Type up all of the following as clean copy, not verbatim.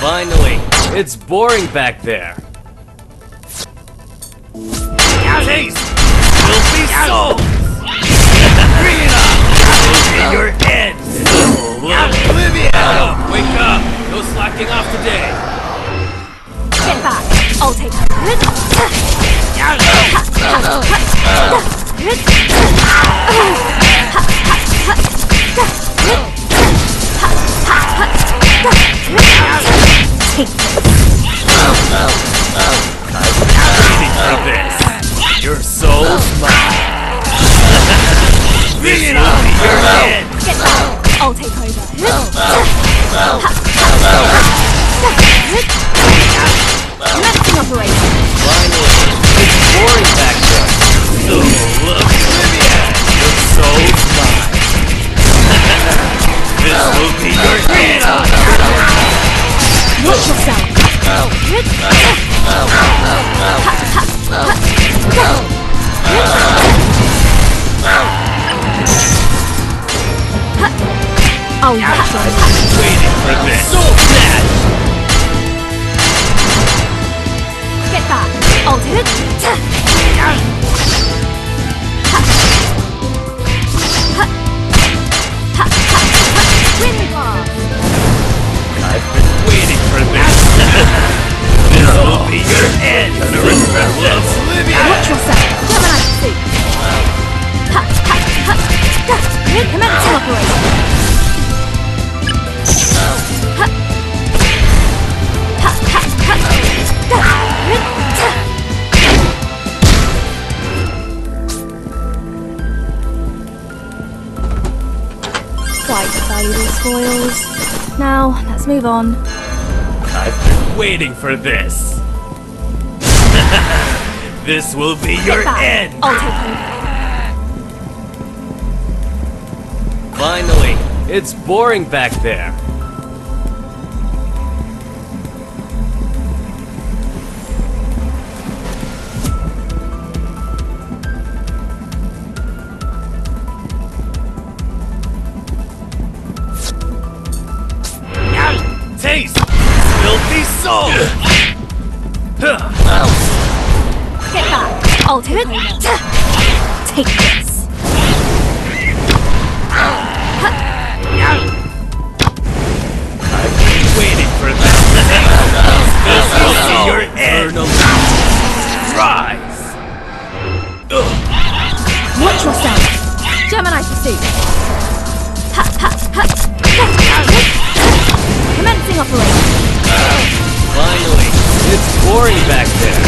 Finally, it's boring back there. Taste! Filthy souls! Bring it on! In your head! Olivia! Wake up! No slacking off today! Get back! I'll take her. Take Waiting for this! Your soul's mine! Bring it on! Your head! Get back! I'll take over. Commencing operation. Finally, it's boring back there. Olivia! Your soul's mine! This will be your head! Watch yourself. Oh, that's Waiting for this! Soul snatch! Get back! I'll take it. Wind blast! I've been waiting for this! This will be your end! Olivia! Watch yourself! Gemini suit! Commencing operation! Quite valuable spoils. Now, let's move on. I've been waiting for this! This will be your Get back. end! I'll take you. Finally, it's boring back there. Taste! Filthy soul! Get back! I'll take it. Take this. I've been waiting for this! This will be your end! Rise! Watch yourself! Gemini pursuit! Commencing operation! Finally, it's boring back there.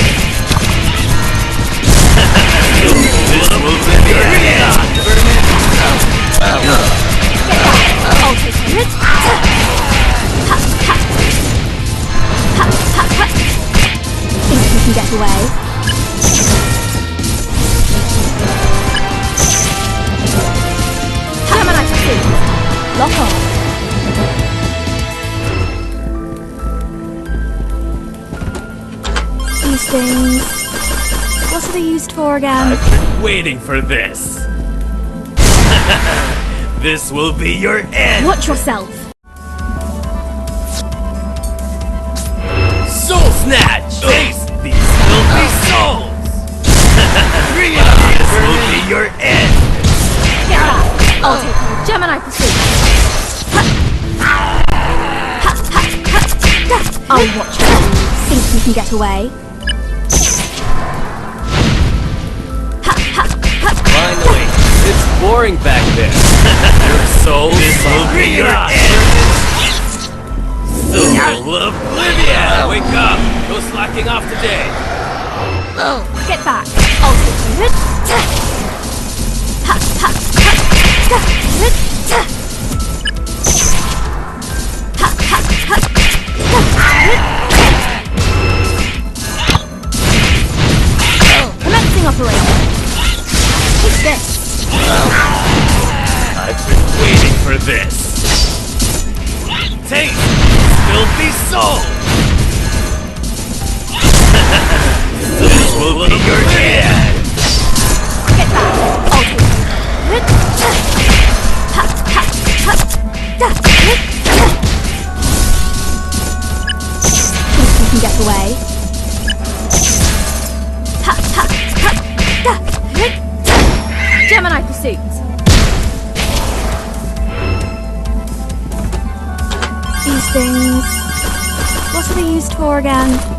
This will be your end! Get back! I'll take it! Think you can get away? Gemini pursuit! Lock on! These things... What are they used for again? I've been waiting for this! This will be your end! Watch yourself! Soul snatch! Taste these filthy souls! Bring it on! This will be your end! Get back! I'll take you. Gemini pursuit! I'll watch you. Think you can get away? Finally, it's boring back there. Your soul will be your end! Soul of Olivia! Wake up! No slacking off today! Get back! I'll take you. Commencing operation. Take this. I've been waiting for this! Taste filthy soul! This will be your end! Get back! I'll take you. the way. Ha, ha, ha, da, hit. Gemini pursuit. These things. What are they used for again?